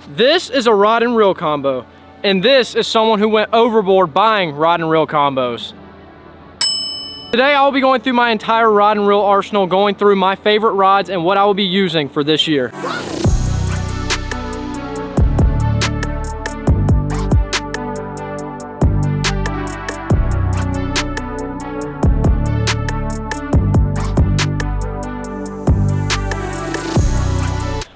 This is a rod and reel combo, and this is someone who went overboard buying rod and reel combos. Today I will be going through my entire rod and reel arsenal, going through my favorite rods and what I will be using for this year.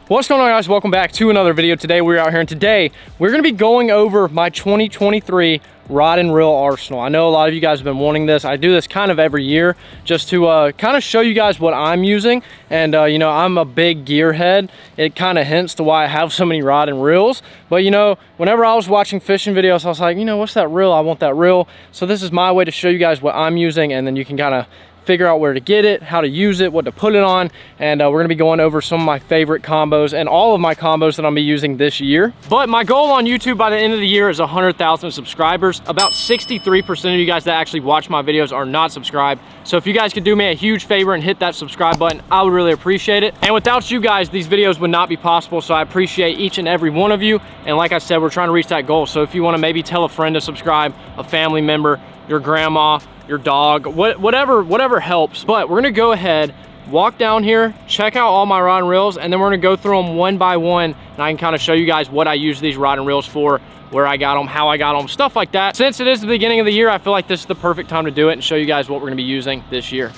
What's going on, guys? Welcome back to another video. Today we're out here, and today we're going to be going over my 2023 rod and reel arsenal. I know a lot of you guys have been wanting this. I do this kind of every year just to kind of show you guys what I'm using. And you know, I'm a big gearhead. It kind of hints to why I have so many rod and reels. But you know, whenever I was watching fishing videos, I was like, you know, what's that reel? I want that reel. So this is my way to show you guys what I'm using, and then you can kind of figure out where to get it, how to use it, what to put it on, and we're gonna be going over some of my favorite combos and all of my combos that I'm gonna be using this year. But my goal on YouTube by the end of the year is 100,000 subscribers. About 63% of you guys that actually watch my videos are not subscribed. So if you guys could do me a huge favor and hit that subscribe button, I would really appreciate it. And without you guys, these videos would not be possible, so I appreciate each and every one of you. And like I said, we're trying to reach that goal. So if you wanna maybe tell a friend to subscribe, a family member, your grandma, your dog, whatever helps. But we're gonna go ahead, walk down here, check out all my rod and reels, and then we're gonna go through them one by one, and I can kind of show you guys what I use these rod and reels for, where I got them, how I got them, stuff like that. Since it is the beginning of the year, I feel like this is the perfect time to do it and show you guys what we're gonna be using this year.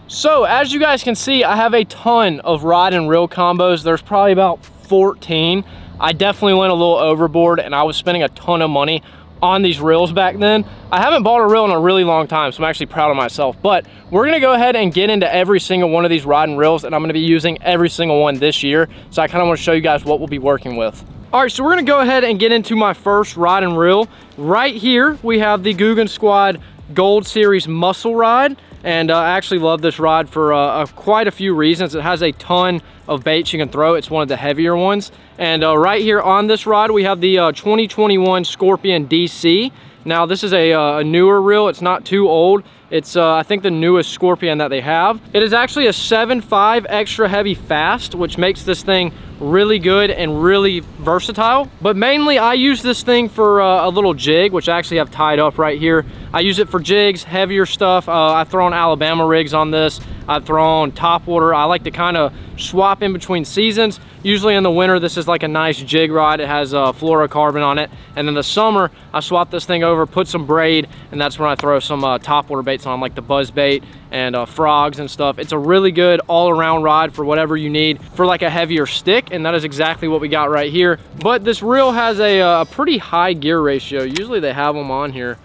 So as you guys can see, I have a ton of rod and reel combos. There's probably about 14. I definitely went a little overboard, and I was spending a ton of money on these reels back then. I haven't bought a reel in a really long time, so I'm actually proud of myself. But we're gonna go ahead and get into every single one of these rod and reels, and I'm gonna be using every single one this year. So I kind of want to show you guys what we'll be working with. All right, so we're gonna go ahead and get into my first rod and reel. Right here, we have the Googan Squad Gold Series Muscle Rod. And I actually love this rod for quite a few reasons. It has a ton of baits you can throw. It's one of the heavier ones. And right here on this rod, we have the 2021 Scorpion DC. Now this is a newer reel. It's not too old. It's I think the newest Scorpion that they have. It is actually a 7.5 extra heavy fast, which makes this thing really good and really versatile. But mainly I use this thing for a little jig, which I actually have tied up right here. I use it for jigs, heavier stuff. I've thrown Alabama rigs on this. I've thrown topwater. I like to kind of swap in between seasons. Usually in the winter, this is like a nice jig rod. It has fluorocarbon on it. And in the summer, I swap this thing over, put some braid, and that's when I throw some topwater baits on, like the buzz bait and frogs and stuff. It's a really good all-around rod for whatever you need for like a heavier stick, and that is exactly what we got right here. But this reel has a pretty high gear ratio. Usually they have them on here.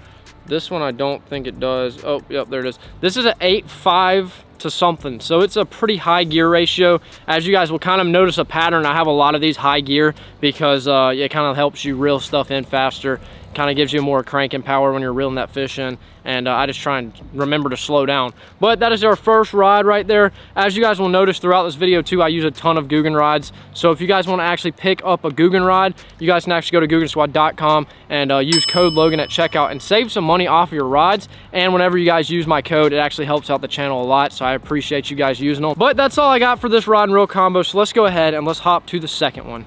This one I don't think it does. Oh, yep, there it is. This is an 8.5 to something, so it's a pretty high gear ratio. As you guys will kind of notice a pattern, I have a lot of these high gear because it kind of helps you reel stuff in faster. Kind of gives you more cranking power when you're reeling that fish in, and I just try and remember to slow down. But that is our first rod right there. As you guys will notice throughout this video too, I use a ton of Googan rods. So if you guys want to actually pick up a Googan rod, you guys can actually go to GooganSquad.com and use code Logan at checkout and save some money off of your rods. And whenever you guys use my code, it actually helps out the channel a lot, so I appreciate you guys using them. But that's all I got for this rod and reel combo, so let's go ahead and let's hop to the second one.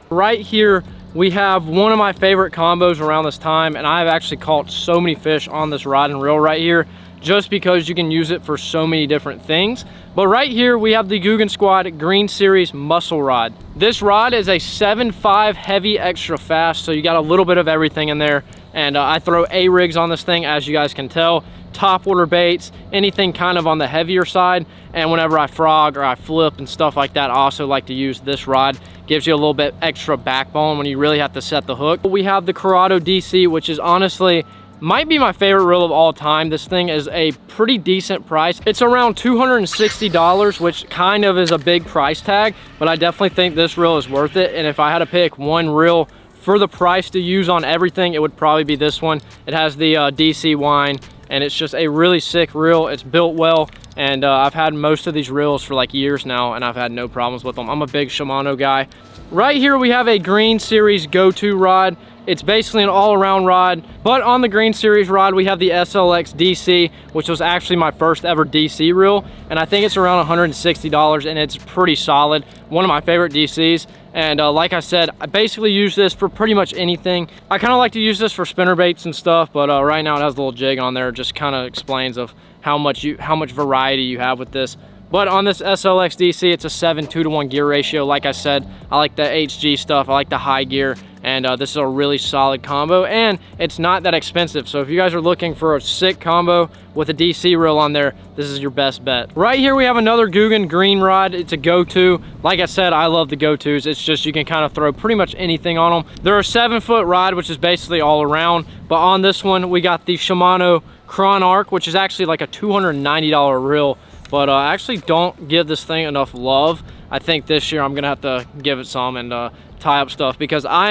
Right here, we have one of my favorite combos around this time, and I've actually caught so many fish on this rod and reel right here just because you can use it for so many different things. But right here, we have the Googan Squad Green Series Muscle Rod. This rod is a 7.5 heavy extra fast, so you got a little bit of everything in there. And I throw A-rigs on this thing, as you guys can tell. Topwater baits, anything kind of on the heavier side. And whenever I frog or I flip and stuff like that, I also like to use this rod. Gives you a little bit extra backbone when you really have to set the hook. We have the Corrado DC, which is honestly might be my favorite reel of all time. This thing is a pretty decent price. It's around $260, which kind of is a big price tag, but I definitely think this reel is worth it. And if I had to pick one reel for the price to use on everything, it would probably be this one. It has the DC wine, and it's just a really sick reel. It's built well, and I've had most of these reels for like years now, and I've had no problems with them. I'm a big Shimano guy. Right here we have a Green Series Go-To rod. It's basically an all-around rod. But on the Green Series rod, we have the SLX DC, which was actually my first ever DC reel, and I think it's around $160, and it's pretty solid. One of my favorite DCs. And like I said, I basically use this for pretty much anything. I kind of like to use this for spinner baits and stuff, but right now it has a little jig on there. It just kind of explains of how much variety you have with this. But on this SLX DC, it's a 7:2-to-1 gear ratio. Like I said, I like the HG stuff. I like the high gear, and this is a really solid combo, and it's not that expensive. So if you guys are looking for a sick combo with a DC reel on there, this is your best bet. Right here, we have another Guggen green rod. It's a go-to. Like I said, I love the go-tos. It's just you can kind of throw pretty much anything on them. They're a 7-foot rod, which is basically all around. But on this one, we got the Shimano Arc, which is actually like a $290 reel. But I actually don't give this thing enough love. I think this year I'm gonna have to give it some and tie up stuff, because I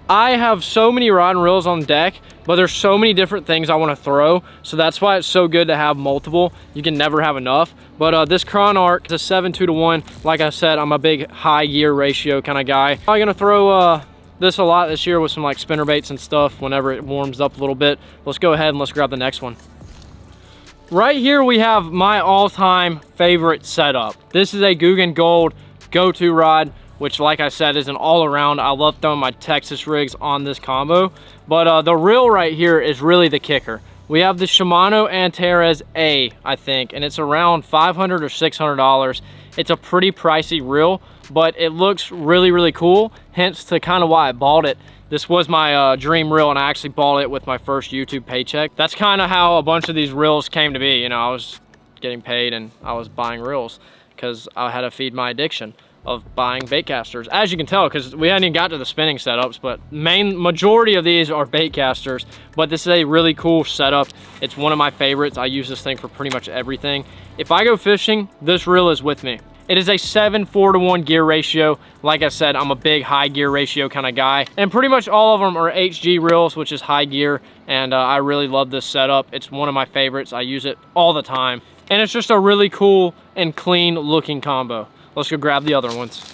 have so many rod and reels on deck, but there's so many different things I want to throw. So that's why it's so good to have multiple. You can never have enough. But this Arc is a 7:2-to-1. Like I said, I'm a big high gear ratio kind of guy. I'm gonna throw this a lot this year with some like spinner baits and stuff whenever it warms up a little bit. Let's go ahead and let's grab the next one. Right here we have my all-time favorite setup. This is a Guggen Gold go-to rod, which like I said is an all-around. I love throwing my Texas rigs on this combo. But the reel right here is really the kicker. We have the Shimano Antares A, I think, and it's around $500 or $600. It's a pretty pricey reel, but it looks really, really cool, hence to kind of why I bought it. This was my dream reel, and I actually bought it with my first YouTube paycheck. That's kind of how a bunch of these reels came to be. You know, I was getting paid and I was buying reels because I had to feed my addiction of buying bait casters. As you can tell, because we hadn't even got to the spinning setups, but majority of these are bait casters. But this is a really cool setup. It's one of my favorites. I use this thing for pretty much everything. If I go fishing, this reel is with me. It is a 7:4-to-1 gear ratio. Like I said, I'm a big high gear ratio kind of guy. And pretty much all of them are HG reels, which is high gear. And I really love this setup. It's one of my favorites. I use it all the time. And it's just a really cool and clean looking combo. Let's go grab the other ones.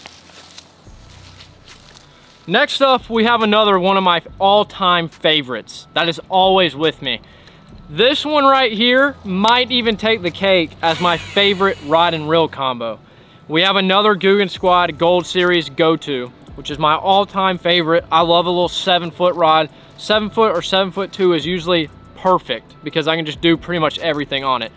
Next up, we have another one of my all-time favorites. That is always with me. This one right here might even take the cake as my favorite rod and reel combo. We have another Guggen Squad Gold Series go-to, which is my all-time favorite. I love a little 7-foot rod. 7-foot or 7'2" is usually perfect because I can just do pretty much everything on it.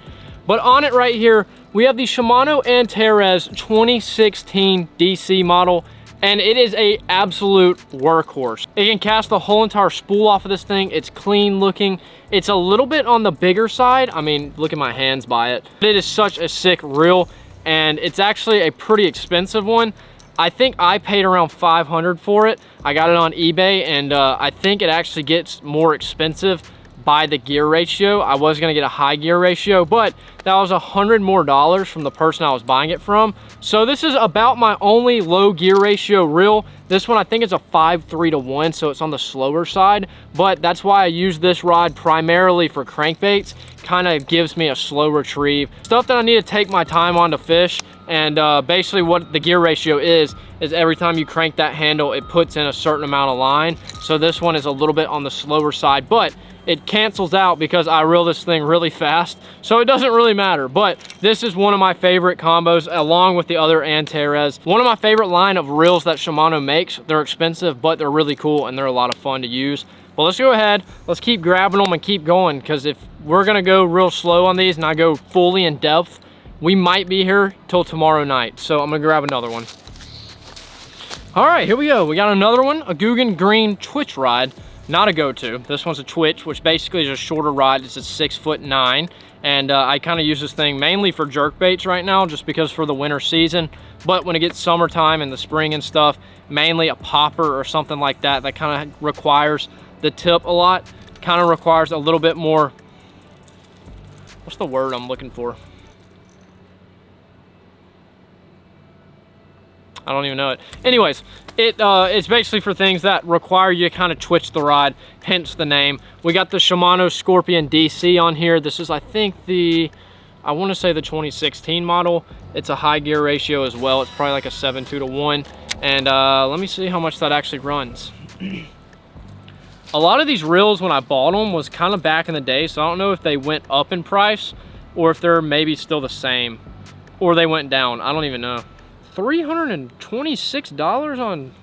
But on it right here, we have the Shimano Antares 2016 DC model, and it is a absolute workhorse. It can cast the whole entire spool off of this thing. It's clean looking. It's a little bit on the bigger side. I mean, look at my hands by it. It is such a sick reel, and it's actually a pretty expensive one. I think I paid around $500 for it. I got it on eBay, and I think it actually gets more expensive by the gear ratio. I was gonna get a high gear ratio, but that was $100 more from the person I was buying it from. So this is about my only low gear ratio reel. This one I think is a 5:3-to-1, so it's on the slower side, but that's why I use this rod primarily for crankbaits. Kind of gives me a slow retrieve. Stuff that I need to take my time on to fish, and basically what the gear ratio is every time you crank that handle, it puts in a certain amount of line. So this one is a little bit on the slower side, but it cancels out because I reel this thing really fast, so it doesn't really matter. But this is one of my favorite combos along with the other Antares. One of my favorite line of reels that Shimano makes. They're expensive, but they're really cool and they're a lot of fun to use. Well, let's go ahead, let's keep grabbing them and keep going, because if we're gonna go real slow on these and I go fully in depth, we might be here till tomorrow night. So I'm gonna grab another one. All right, here we go. We got another one, a Guggen Green Twitch rod. Not a go-to. This one's a Twitch, which basically is a shorter rod. It's a 6'9", and I kind of use this thing mainly for jerk baits right now, just because for the winter season. But when it gets summertime and the spring and stuff, mainly a popper or something like that, that kind of requires the tip a lot. Kind of requires a little bit more. What's the word I'm looking for? I don't even know it. Anyways, it's basically for things that require you to kind of twitch the rod, hence the name. We got the Shimano Scorpion DC on here. This is, I think, I want to say the 2016 model. It's a high gear ratio as well. It's probably like a 7:2-to-1. And let me see how much that actually runs. A lot of these reels when I bought them was kind of back in the day, so I don't know if they went up in price or if they're maybe still the same or they went down. I don't even know. $326 on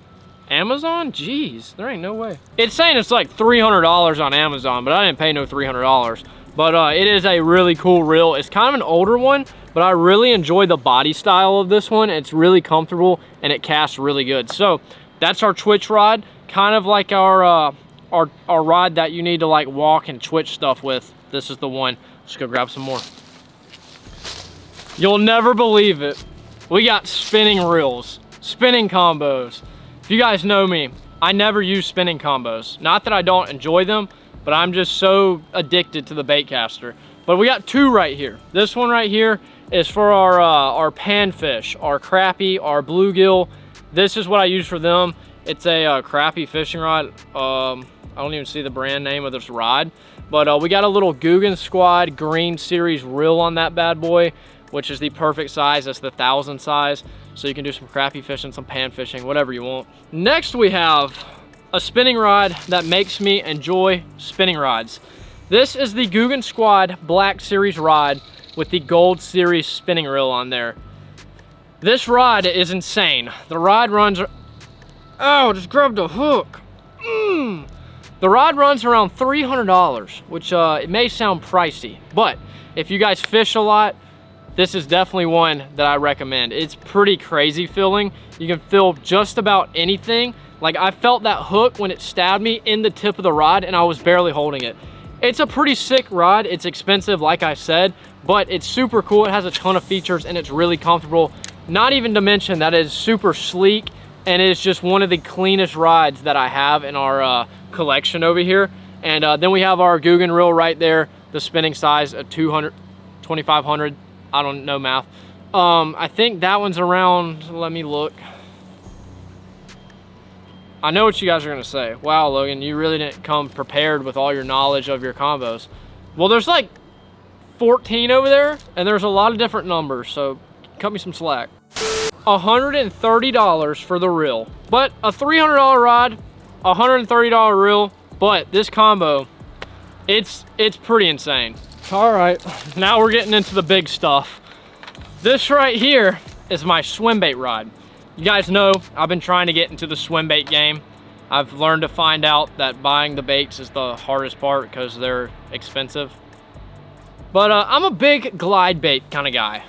Amazon? Jeez, there ain't no way. It's saying it's like $300 on Amazon, but I didn't pay no $300. But it is a really cool reel. It's kind of an older one, but I really enjoy the body style of this one. It's really comfortable and it casts really good. So that's our twitch rod, kind of like our rod that you need to like walk and twitch stuff with. This is the one. Let's go grab some more. You'll never believe it. We got spinning reels, spinning combos. If you guys know me, I never use spinning combos. Not that I don't enjoy them, but I'm just so addicted to the bait caster. But we got two right here. This one right here is for our panfish, our crappie, our bluegill. This is what I use for them. It's a crappie fishing rod. I don't even see the brand name of this rod. But we got a little Guggen Squad Green Series reel on that bad boy, which is the perfect size. That's the 1,000 size. So you can do some crappie fishing, some pan fishing, whatever you want. Next we have a spinning rod that makes me enjoy spinning rods. This is the Guggen Squad Black Series rod with the Gold Series spinning reel on there. This rod is insane. The rod runs, oh, just grabbed a hook. The rod runs around $300, which it may sound pricey, but if you guys fish a lot, this is definitely one that I recommend. It's pretty crazy feeling. You can feel just about anything. Like I felt that hook when it stabbed me in the tip of the rod and I was barely holding it. It's a pretty sick rod. It's expensive, like I said, but it's super cool. It has a ton of features and it's really comfortable. Not even to mention that it is super sleek and it is just one of the cleanest rods that I have in our collection over here. And then we have our Guggen reel right there, the spinning size of 200, 2,500. I don't know math. I think that one's around, let me look. I know what you guys are gonna say. Wow, Logan, you really didn't come prepared with all your knowledge of your combos. Well, there's like 14 over there, and there's a lot of different numbers, so cut me some slack. $130 for the reel, but a $300 rod, $130 reel, but this combo, it's pretty insane. All right, now we're getting into the big stuff. This right here is my Swimbait rod. You guys know I've been trying to get into the Swimbait game. I've learned to find out that buying the baits is the hardest part because they're expensive. But I'm a big glide bait kind of guy.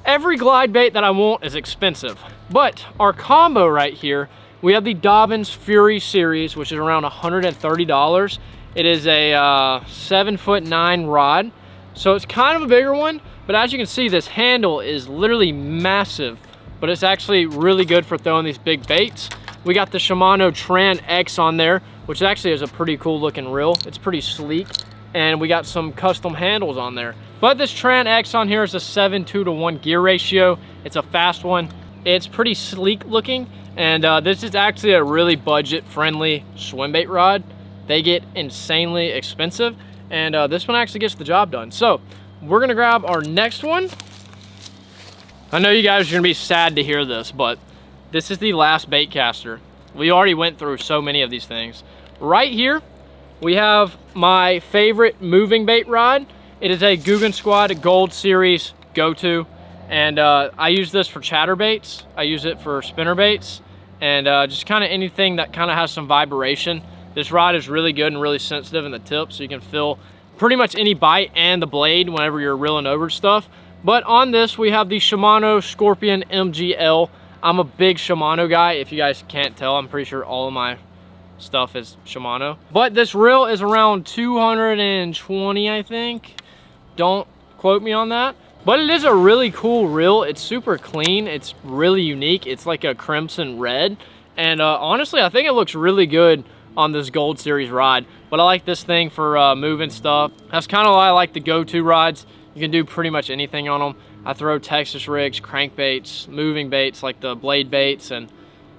Every glide bait that I want is expensive. But our combo right here, we have the Dobbins Fury series, which is around $130. It is a 7'9" rod, so it's kind of a bigger one, but as you can see, this handle is literally massive, but it's actually really good for throwing these big baits. We got the Shimano Tran X on there, which actually is a pretty cool looking reel. It's pretty sleek, and we got some custom handles on there. But this Tran X on here is a 7:2 gear ratio. It's a fast one. It's pretty sleek looking, and this is actually a really budget friendly swim bait rod. They get insanely expensive, and this one actually gets the job done. So we're gonna grab our next one. I know you guys are gonna be sad to hear this, but this is the last bait caster. We already went through so many of these things. Right here, we have my favorite moving bait rod. It is a Guggen Squad Gold Series go-to, and I use this for chatterbaits. I use it for spinner baits, and just kind of anything that kind of has some vibration. This rod is really good and really sensitive in the tip, so you can feel pretty much any bite and the blade whenever you're reeling over stuff. But on this, we have the Shimano Scorpion MGL. I'm a big Shimano guy. If you guys can't tell, I'm pretty sure all of my stuff is Shimano. But this reel is around 220, I think. Don't quote me on that. But it is a really cool reel. It's super clean. It's really unique. It's like a crimson red. And honestly, I think it looks really good on this Gold Series rod. But I like this thing for moving stuff. That's kind of why I like the go-to rods. You can do pretty much anything on them. I throw Texas rigs, crankbaits, moving baits like the blade baits, and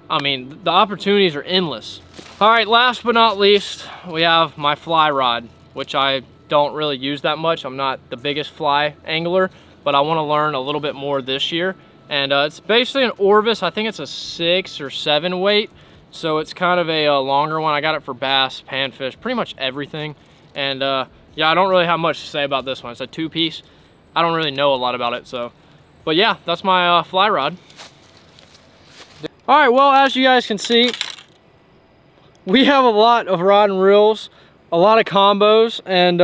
I mean, the opportunities are endless. All right, last but not least, we have my fly rod, which I don't really use that much. I'm not the biggest fly angler, but I want to learn a little bit more this year. And it's basically an Orvis. I think it's a 6 or 7 weight. So it's kind of a longer one. I got it for bass, panfish, pretty much everything. And yeah, I don't really have much to say about this one. It's a 2-piece. I don't really know a lot about it, so. But yeah, that's my fly rod. All right, well, as you guys can see, we have a lot of rod and reels, a lot of combos, and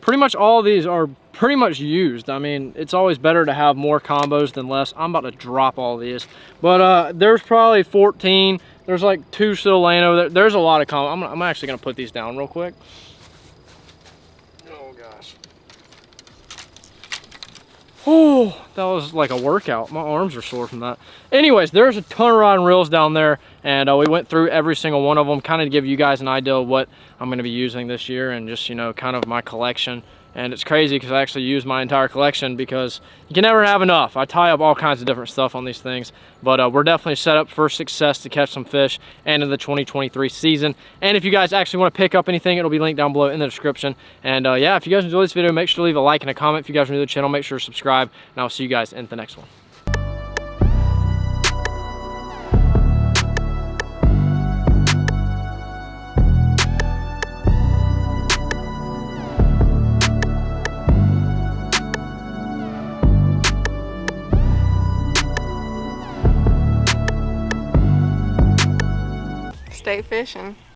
pretty much all of these are pretty much used. I mean, it's always better to have more combos than less. I'm about to drop all these, but there's probably 14. There's like 2 still laying over there. There's a lot of combos. I'm actually gonna put these down real quick. Oh gosh. Oh, that was like a workout. My arms are sore from that. Anyways, there's a ton of rod and reels down there, and we went through every single one of them, kind of to give you guys an idea of what I'm gonna be using this year, and just, you know, kind of my collection. And it's crazy because I actually use my entire collection because you can never have enough. I tie up all kinds of different stuff on these things, but we're definitely set up for success to catch some fish and in the 2023 season. And if you guys actually want to pick up anything, it'll be linked down below in the description. And yeah, if you guys enjoyed this video, make sure to leave a like and a comment. If you guys are new to the channel, make sure to subscribe, and I'll see you guys in the next one. Stay fishing.